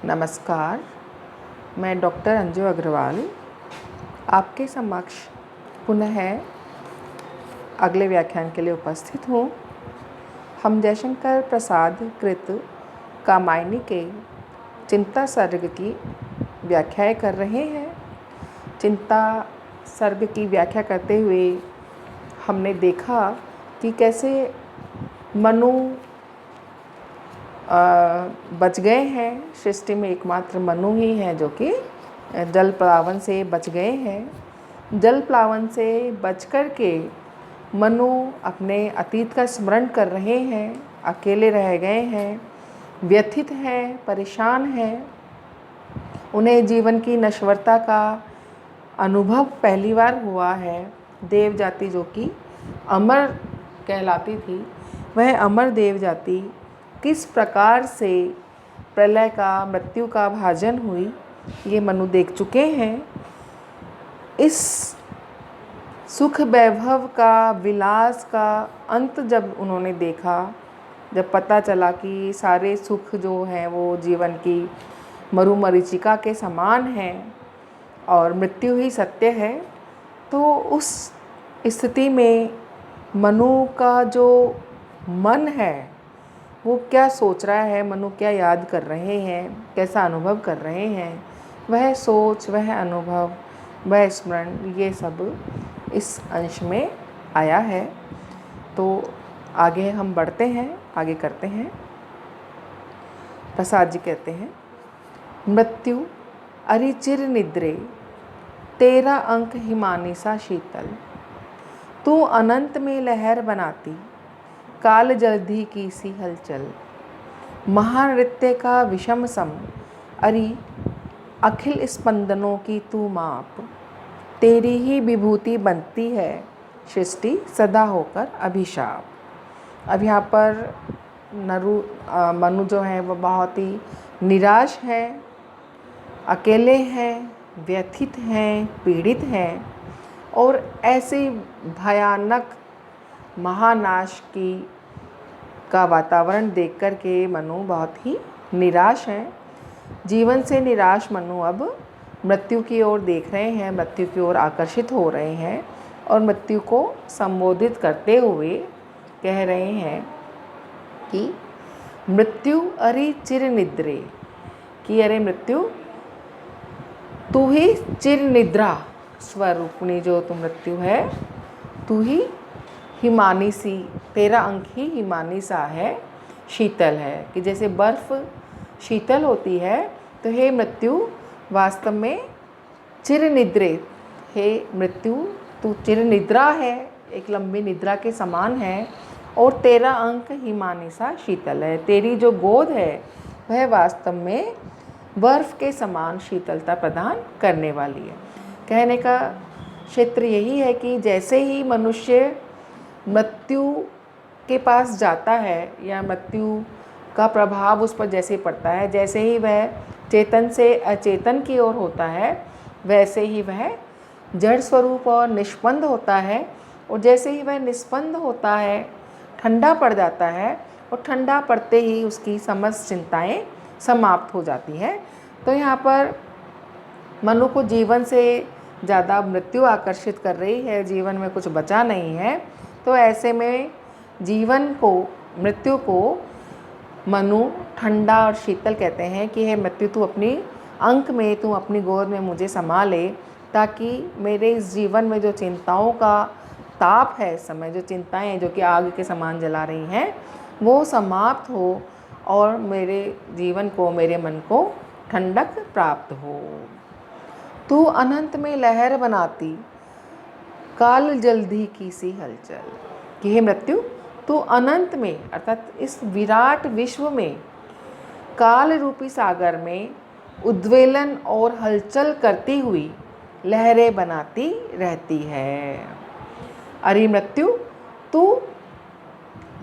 नमस्कार, मैं डॉक्टर अंजू अग्रवाल आपके समक्ष पुनः अगले व्याख्यान के लिए उपस्थित हूँ। हम जयशंकर प्रसाद कृत कामायनी के चिंता सर्ग की व्याख्याएं कर रहे हैं। चिंता सर्ग की व्याख्या करते हुए हमने देखा कि कैसे मनु बच गए हैं। सृष्टि में एकमात्र मनु ही हैं जो कि जल प्लावन से बच गए हैं। जल प्लावन से बच कर के मनु अपने अतीत का स्मरण कर रहे हैं, अकेले रह गए हैं, व्यथित हैं, परेशान हैं। उन्हें जीवन की नश्वरता का अनुभव पहली बार हुआ है। देव जाति जो कि अमर कहलाती थी, वह अमर देव जाति किस प्रकार से प्रलय का, मृत्यु का भाजन हुई, ये मनु देख चुके हैं। इस सुख वैभव का, विलास का अंत जब उन्होंने देखा, जब पता चला कि सारे सुख जो हैं वो जीवन की मरुमरीचिका के समान हैं और मृत्यु ही सत्य है, तो उस स्थिति में मनु का जो मन है वो क्या सोच रहा है, मनु क्या याद कर रहे हैं, कैसा अनुभव कर रहे हैं, वह सोच, वह अनुभव, वह स्मरण, ये सब इस अंश में आया है। तो आगे हम बढ़ते हैं, आगे करते हैं। प्रसाद जी कहते हैं, मृत्यु अरिचिर निद्रे तेरा अंक हिमानी सा शीतल, तू अनंत में लहर बनाती काल जल्दी की सी हलचल, महानृत्य का विषम सम अरि अखिल स्पंदनों की तू माप, तेरी ही विभूति बनती है सृष्टि सदा होकर अभिशाप। अब यहाँ पर मनु जो है वो बहुत ही निराश है, अकेले हैं, व्यथित हैं, पीड़ित हैं और ऐसी भयानक महानाश का वातावरण देख कर के मनु बहुत ही निराश हैं। जीवन से निराश मनु अब मृत्यु की ओर देख रहे हैं, मृत्यु की ओर आकर्षित हो रहे हैं और मृत्यु को संबोधित करते हुए कह रहे हैं कि मृत्यु अरे चिर निद्रे, कि अरे मृत्यु तू ही चिर निद्रा स्वरूपणी जो तू मृत्यु है, तू ही हिमानी सी, तेरा अंक ही हिमानी सा है, शीतल है। कि जैसे बर्फ़ शीतल होती है, तो हे मृत्यु वास्तव में चिर निद्रे, हे मृत्यु तू चिर निद्रा है, एक लंबी निद्रा के समान है और तेरा अंक हिमानी सा शीतल है। तेरी जो गोद है वह वास्तव में बर्फ़ के समान शीतलता प्रदान करने वाली है। कहने का क्षेत्र यही है कि जैसे ही मनुष्य मृत्यु के पास जाता है या मृत्यु का प्रभाव उस पर जैसे पड़ता है, जैसे ही वह चेतन से अचेतन की ओर होता है, वैसे ही वह जड़ स्वरूप और निष्पन्द होता है और जैसे ही वह निष्पन्द होता है, ठंडा पड़ जाता है और ठंडा पड़ते ही उसकी समस्त चिंताएं समाप्त हो जाती हैं। तो यहाँ पर मनु को जीवन से ज़्यादा मृत्यु आकर्षित कर रही है, जीवन में कुछ बचा नहीं है। तो ऐसे में जीवन को, मृत्यु को मनु ठंडा और शीतल कहते हैं कि हे मृत्यु तू अपनी अंक में, तू अपनी गोद में मुझे समा ले, ताकि मेरे इस जीवन में जो चिंताओं का ताप है, इस समय जो चिंताएं हैं जो कि आग के समान जला रही हैं, वो समाप्त हो और मेरे जीवन को, मेरे मन को ठंडक प्राप्त हो। तू अनंत में लहर बनाती काल जल्दी की सी हलचल, कि हे मृत्यु तू अनंत में, अर्थात इस विराट विश्व में, काल रूपी सागर में उद्वेलन और हलचल करती हुई लहरें बनाती रहती है। अरे मृत्यु तू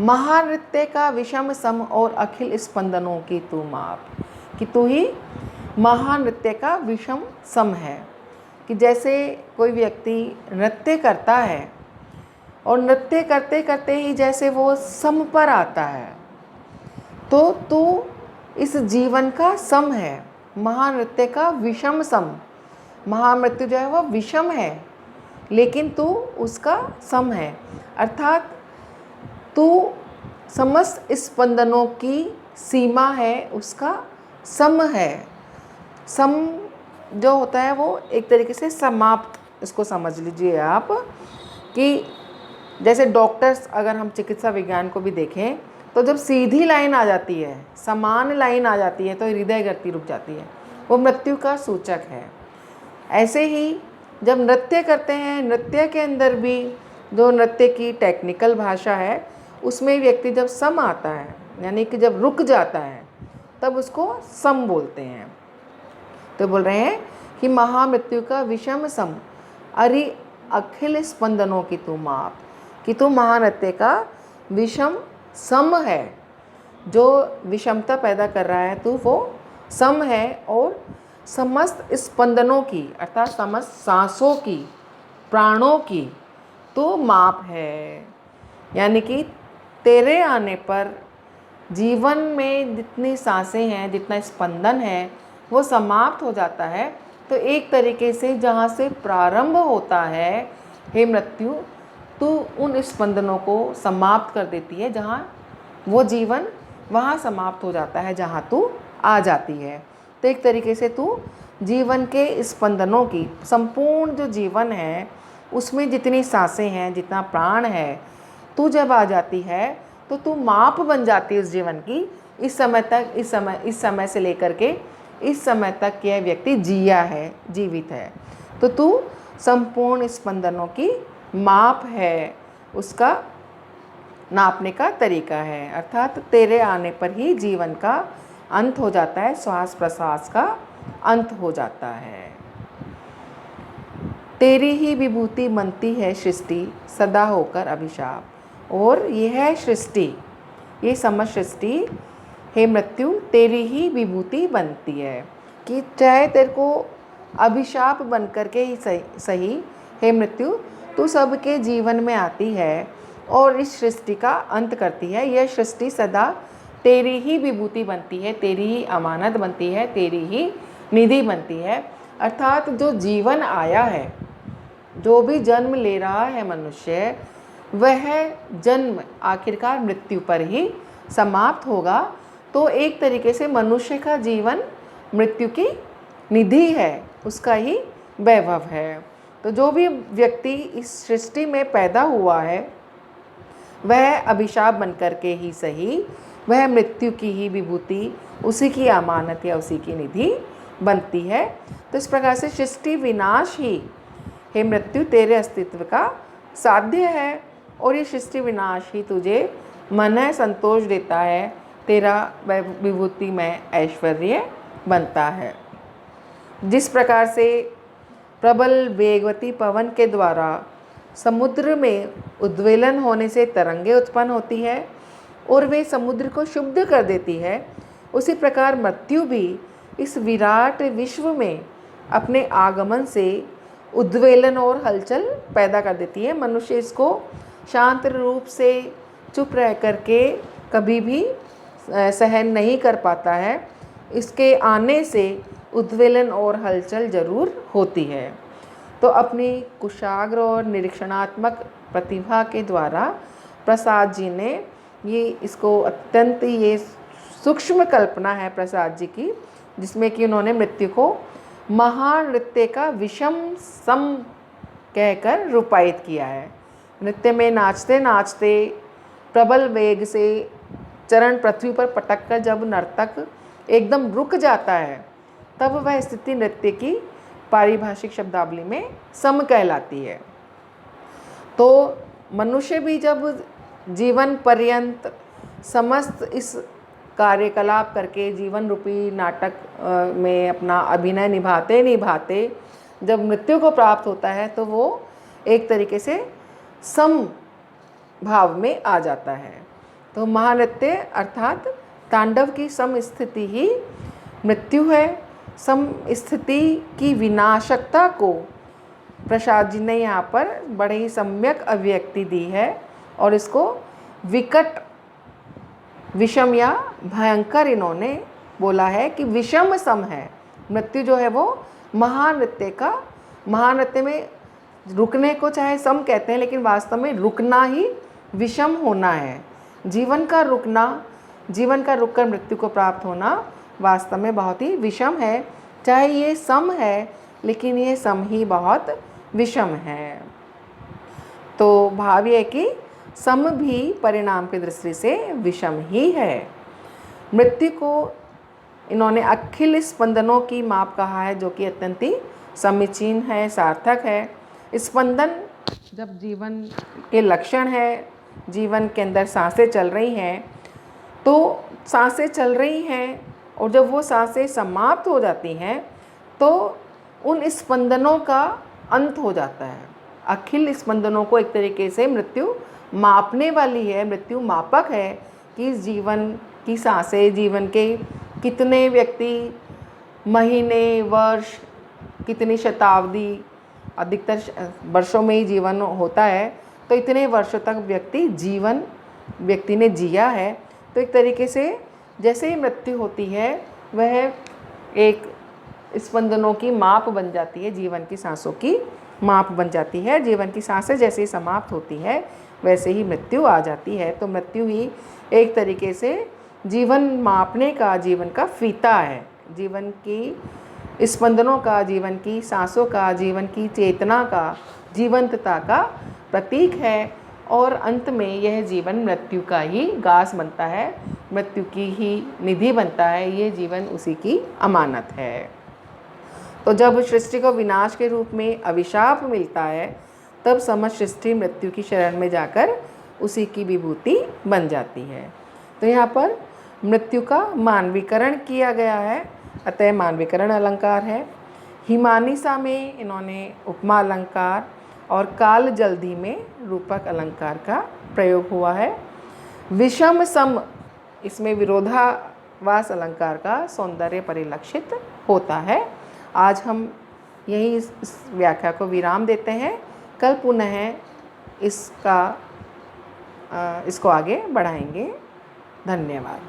महानृत्य का विषम सम और अखिल स्पंदनों की तू माप, कि तू ही महानृत्य का विषम सम है। कि जैसे कोई व्यक्ति नृत्य करता है और नृत्य करते करते ही जैसे वो सम पर आता है, तो तू इस जीवन का सम है, महानृत्य का विषम सम। महामृत्यु जो है वह विषम है, लेकिन तू उसका सम है, अर्थात तू समस्त स्पंदनों की सीमा है, उसका सम है। सम जो होता है वो एक तरीके से समाप्त, इसको समझ लीजिए आप कि जैसे डॉक्टर्स, अगर हम चिकित्सा विज्ञान को भी देखें तो जब सीधी लाइन आ जाती है, समान लाइन आ जाती है, तो हृदय गति रुक जाती है, वो मृत्यु का सूचक है। ऐसे ही जब नृत्य करते हैं, नृत्य के अंदर भी जो नृत्य की टेक्निकल भाषा है, उसमें व्यक्ति जब सम आता है, यानी कि जब रुक जाता है, तब उसको सम बोलते हैं। तो बोल रहे हैं कि महामृत्यु का विषम सम, अरि अखिल स्पंदनों की तू माप, कि तू महानृत्य का विषम सम है, जो विषमता पैदा कर रहा है तू वो सम है, और समस्त स्पंदनों की अर्थात समस्त सांसों की, प्राणों की तो माप है। यानी कि तेरे आने पर जीवन में जितनी सांसें हैं, जितना स्पंदन है, वो समाप्त हो जाता है। तो एक तरीके से जहाँ से प्रारंभ होता है, हे मृत्यु, तू उन स्पंदनों को समाप्त कर देती है, जहाँ वो जीवन वहाँ समाप्त हो जाता है जहाँ तू आ जाती है। तो एक तरीके से तू जीवन के स्पंदनों की, संपूर्ण जो जीवन है उसमें जितनी सांसें हैं, जितना प्राण है, तू जब आ जाती है तो तू माप बन जाती है उस जीवन की। इस समय तक, इस समय से लेकर के इस समय तक यह व्यक्ति जिया है, जीवित है, तो तू संपूर्ण स्पंदनों की माप है, उसका नापने का तरीका है। अर्थात तेरे आने पर ही जीवन का अंत हो जाता है, श्वास प्रश्वास का अंत हो जाता है। तेरी ही विभूति बनती है सृष्टि, सदा होकर अभिशाप। और यह सृष्टि, ये समस्त सृष्टि, हे मृत्यु, तेरी ही विभूति बनती है, कि चाहे तेरे को अभिशाप बन करके ही सही, हे मृत्यु, तू सबके जीवन में आती है और इस सृष्टि का अंत करती है। यह सृष्टि सदा तेरी ही विभूति बनती है, तेरी ही अमानत बनती है, तेरी ही निधि बनती है। अर्थात जो जीवन आया है, जो भी जन्म ले रहा है मनुष्य, वह जन्म आखिरकार मृत्यु पर ही समाप्त होगा। तो एक तरीके से मनुष्य का जीवन मृत्यु की निधि है, उसका ही वैभव है। तो जो भी व्यक्ति इस सृष्टि में पैदा हुआ है, वह अभिशाप बन करके ही सही, वह मृत्यु की ही विभूति, उसी की अमानत या उसी की निधि बनती है। तो इस प्रकार से सृष्टि विनाश ही, हे मृत्यु, तेरे अस्तित्व का साध्य है, और ये सृष्टि विनाश ही तुझे मन संतोष देता है, तेरा विभूति में ऐश्वर्य बनता है। जिस प्रकार से प्रबल वेगवती पवन के द्वारा समुद्र में उद्वेलन होने से तरंगें उत्पन्न होती है और वे समुद्र को शुद्ध कर देती है, उसी प्रकार मृत्यु भी इस विराट विश्व में अपने आगमन से उद्वेलन और हलचल पैदा कर देती है। मनुष्य इसको शांत रूप से चुप रह करके कभी भी सहन नहीं कर पाता है, इसके आने से उद्वेलन और हलचल जरूर होती है। तो अपनी कुशाग्र और निरीक्षणात्मक प्रतिभा के द्वारा प्रसाद जी ने ये इसको अत्यंत, ये सूक्ष्म कल्पना है प्रसाद जी की, जिसमें कि उन्होंने मृत्यु को महानृत्य का विषम सम कहकर रूपायित किया है। नृत्य में नाचते नाचते प्रबल वेग से चरण पृथ्वी पर पटक कर जब नर्तक एकदम रुक जाता है, तब वह स्थिति नृत्य की पारिभाषिक शब्दावली में सम कहलाती है। तो मनुष्य भी जब जीवन पर्यंत समस्त इस कार्यकलाप करके जीवन रूपी नाटक में अपना अभिनय निभाते निभाते जब मृत्यु को प्राप्त होता है, तो वो एक तरीके से सम भाव में आ जाता है। तो महानृत्य अर्थात तांडव की सम स्थिति ही मृत्यु है। सम स्थिति की विनाशकता को प्रसाद जी ने यहाँ पर बड़े ही सम्यक अभिव्यक्ति दी है और इसको विकट, विषम या भयंकर इन्होंने बोला है कि विषम सम है। मृत्यु जो है वो महानृत्य में रुकने को चाहे सम कहते हैं, लेकिन वास्तव में रुकना ही विषम होना है। जीवन का रुककर मृत्यु को प्राप्त होना वास्तव में बहुत ही विषम है। चाहे ये सम है, लेकिन ये सम ही बहुत विषम है। तो भाव ये है कि सम भी परिणाम की दृष्टि से विषम ही है। मृत्यु को इन्होंने अखिल स्पंदनों की माप कहा है, जो कि अत्यंत ही समीचीन है, सार्थक है। स्पंदन जब जीवन के लक्षण है, जीवन के अंदर सांसें चल रही हैं, तो सांसें चल रही हैं और जब वो सांसें समाप्त हो जाती हैं तो उन स्पंदनों का अंत हो जाता है। अखिल स्पंदनों को एक तरीके से मृत्यु मापने वाली है, मृत्यु मापक है कि जीवन की सांसें, जीवन के कितने व्यक्ति, महीने, वर्ष, कितनी शताब्दी, अधिकतर वर्षों में ही जीवन होता है, तो इतने वर्षों तक व्यक्ति ने जिया है। तो एक तरीके से जैसे ही मृत्यु होती है वह एक स्पंदनों की माप बन जाती है, जीवन की सांसों की माप बन जाती है। जीवन की सांसें जैसे ही समाप्त होती है वैसे ही मृत्यु आ जाती है। तो मृत्यु ही एक तरीके से जीवन मापने का, जीवन का फीता है, जीवन की स्पंदनों का, जीवन की सांसों का, जीवन की चेतना का, जीवंतता का प्रतीक है। और अंत में यह जीवन मृत्यु का ही घास बनता है, मृत्यु की ही निधि बनता है। ये जीवन उसी की अमानत है। तो जब सृष्टि को विनाश के रूप में अभिशाप मिलता है, तब समस्त सृष्टि मृत्यु की शरण में जाकर उसी की विभूति बन जाती है। तो यहाँ पर मृत्यु का मानवीकरण किया गया है, अतः मानवीकरण अलंकार है। हिमानिसा में इन्होंने उपमा अलंकार और काल जल्दी में रूपक अलंकार का प्रयोग हुआ है। विषम सम, इसमें विरोधाभास अलंकार का सौंदर्य परिलक्षित होता है। आज हम यही इस व्याख्या को विराम देते हैं। कल पुनः इसको आगे बढ़ाएंगे। धन्यवाद।